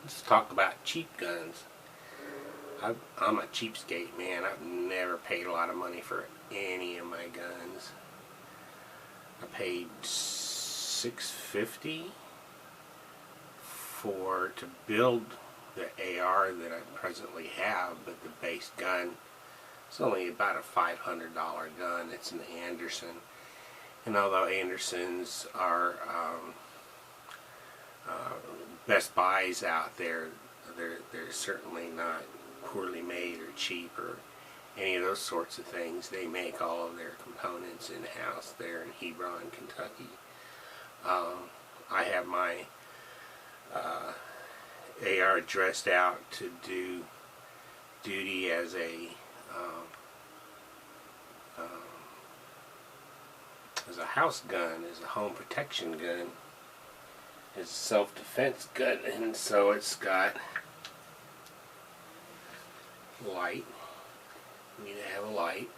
Let's talk about cheap guns. I'm a cheapskate, man. I've never paid a lot of money for any of my guns. I paid $650 to build the AR that I presently have, but the base gun is only about a $500 gun. It's an Anderson, and although Andersons are best buys out there, they're certainly not poorly made or cheap or any of those sorts of things. They make all of their components in-house there in Hebron, Kentucky. I have my AR dressed out to do duty as a house gun, as a home protection gun, as a self-defense gun, and so it's got light. You need to have a light.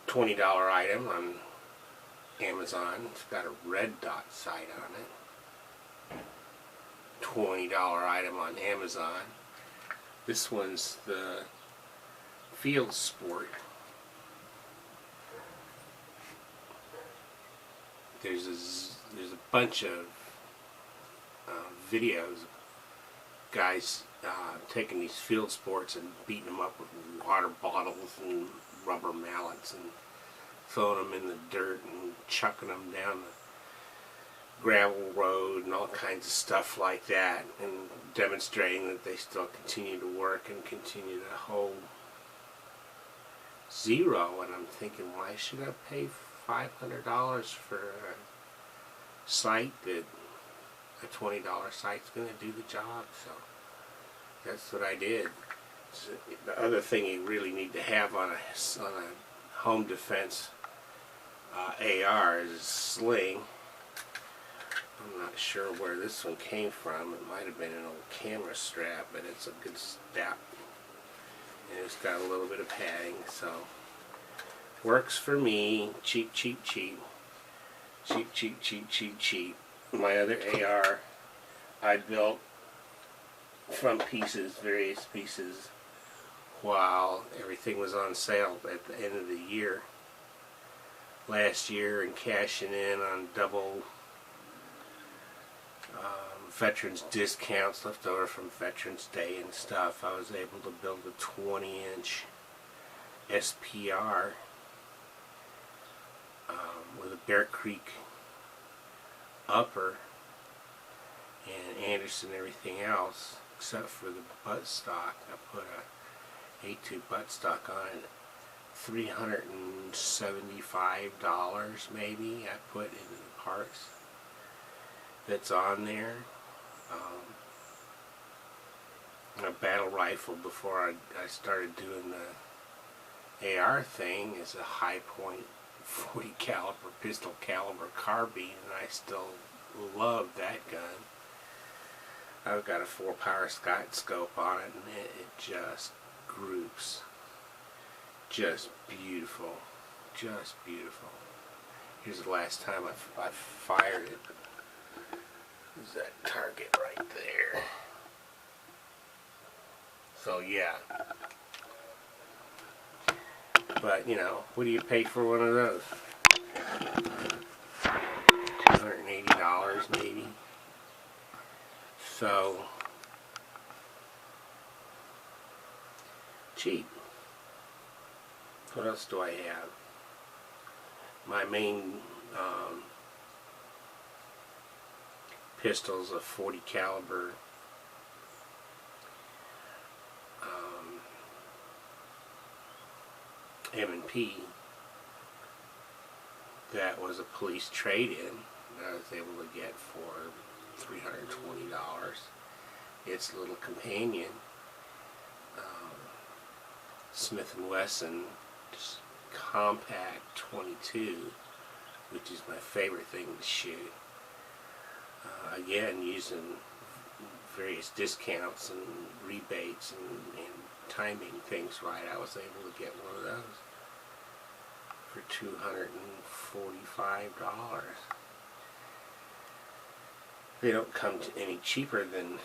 $20 item on Amazon. It's got a red dot sight on it. $20 item on Amazon. This one's the Field Sport. There's a bunch of videos, guys taking these Field Sports and beating them up with water bottles and rubber mallets and throwing them in the dirt and chucking them down the gravel road and all kinds of stuff like that, and demonstrating that they still continue to work and continue to hold zero. And I'm thinking, why should I pay $500 for a sight that a $20 sight's going to do the job? So that's what I did. So the other thing you really need to have on a home defense AR is a sling. I'm not sure where this one came from. It might have been an old camera strap, but it's a good strap. And it's got a little bit of padding, so works for me. Cheap, cheap, cheap. Cheap, cheap, cheap, cheap, cheap. My other AR I built from pieces, various pieces, while everything was on sale at the end of the year last year, and cashing in on double veterans discounts left over from Veterans Day and stuff. I was able to build a 20-inch SPR with a Bear Creek upper and Anderson and everything else except for the buttstock. I put a A2 buttstock on it. $375 maybe I put into the parts that's on there. A battle rifle before I started doing the AR thing is a high point 40 caliber pistol caliber carbine, and I still love that gun. I've got a 4-power scope on it, and it just groups. Just beautiful. Just beautiful. Here's the last time I fired it. There's that target right there. So yeah. But you know, what do you pay for one of those? $280 maybe. So cheap. What else do I have? My main pistol's a 40 caliber M&P that was a police trade-in that I was able to get for $320. Its little companion, Smith & Wesson Compact 22, which is my favorite thing to shoot. Again, using various discounts and rebates and timing things right, I was able to get one of those for for $245. They don't come to any cheaper than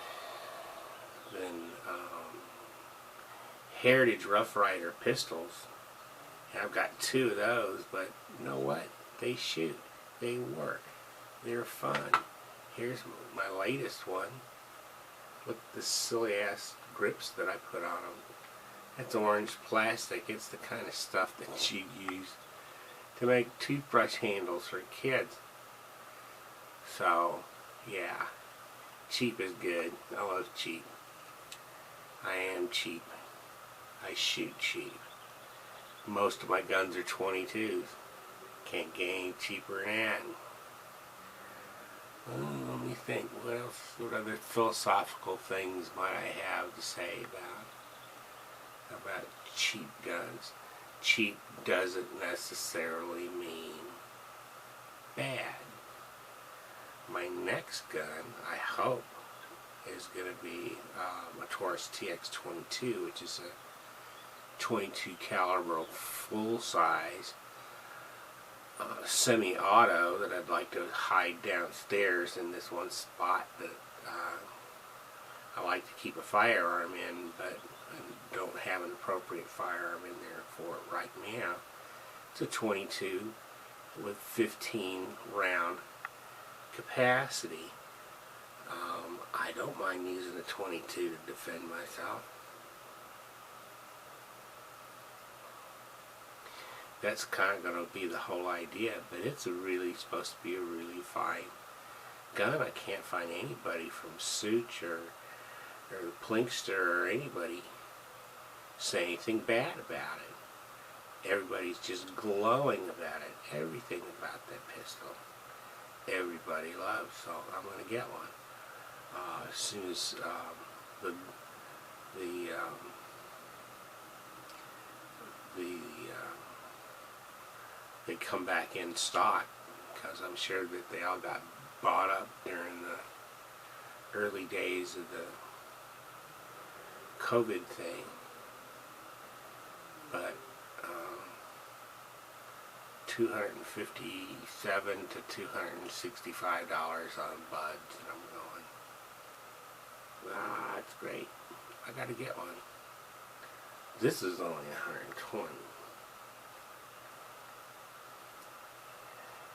Heritage Rough Rider pistols. And I've got 2 of those, but you know what? They shoot. They work. They're fun. Here's my latest one. Look at the silly ass grips that I put on them. That's orange plastic. It's the kind of stuff that you use to make toothbrush handles for kids. So, yeah. Cheap is good. I love cheap. I am cheap. I shoot cheap. Most of my guns are 22s. Can't get any cheaper than that. Let me think. What else? What other philosophical things might I have to say about cheap guns? Cheap doesn't necessarily mean bad. My next gun, I hope, is going to be a Taurus TX-22, which is a 22 caliber full size semi-auto that I'd like to hide downstairs in this one spot that I like to keep a firearm in, but I don't have an appropriate firearm in there for it right now. It's a 22 with 15 round capacity. I don't mind using a 22 to defend myself. That's kind of going to be the whole idea, but it's really supposed to be a really fine gun. I can't find anybody from Such or Plinkster or anybody say anything bad about it. Everybody's just glowing about it. Everything about that pistol everybody loves, so I'm going to get one as soon as they come back in stock, because I'm sure that they all got bought up during the early days of the COVID thing. But $257 to $265 on buds, and I'm going, that's great. I got to get one. This is only $120.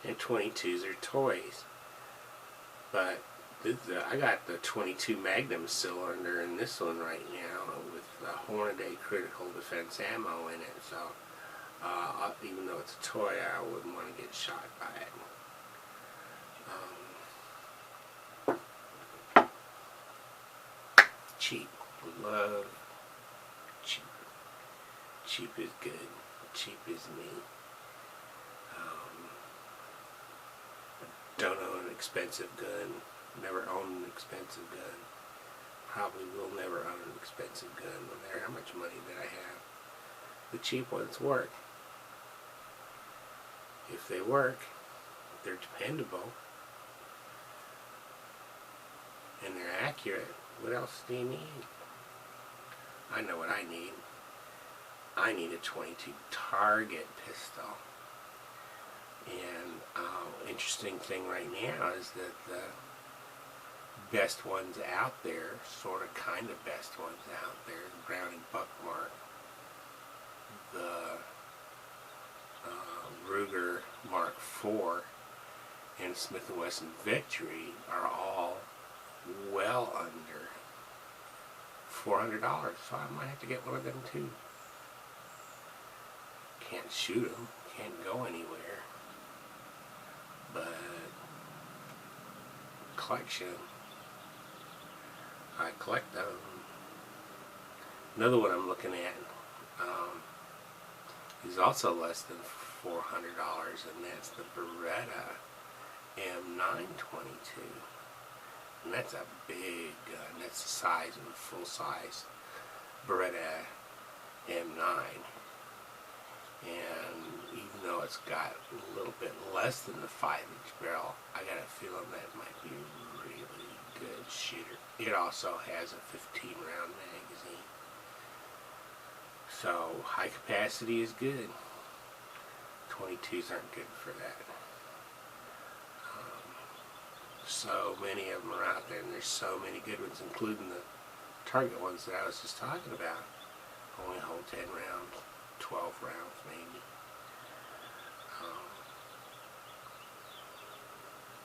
And 22s are toys. But I got the 22 Magnum cylinder in this one right now with Hornady critical defense ammo in it. So even though it's a toy, I wouldn't want to get shot by it. Cheap. Love cheap. Cheap is good. Cheap is me. Don't own an expensive gun. Never owned an expensive gun. Probably will never own an expensive gun, no matter how much money that I have. The cheap ones work. If they work, they're dependable, and they're accurate, what else do you need? I know what I need. I need a 22 target pistol. And interesting thing right now is that the best ones out there, sort of kind of best ones out there, the Browning Buckmark, the Ruger Mark IV, and Smith & Wesson Victory are all well under $400, so I might have to get one of them too. Can't shoot them, can't go anywhere, but collection, I collect them. Another one I'm looking at is also less than $400, and that's the Beretta M922, and that's a big gun. That's the size of a full-size Beretta M9, and even though it's got a little bit less than the 5-inch barrel, I got a feeling that might be a really good shooter. It also has a 15-round magazine. So high capacity is good. .22s aren't good for that. So many of them are out there, and there's so many good ones, including the target ones that I was just talking about. Only hold 10 rounds, 12 rounds maybe.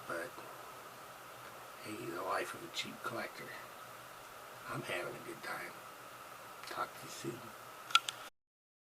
But hey, the life of a cheap collector. I'm having a good time. Talk to you soon.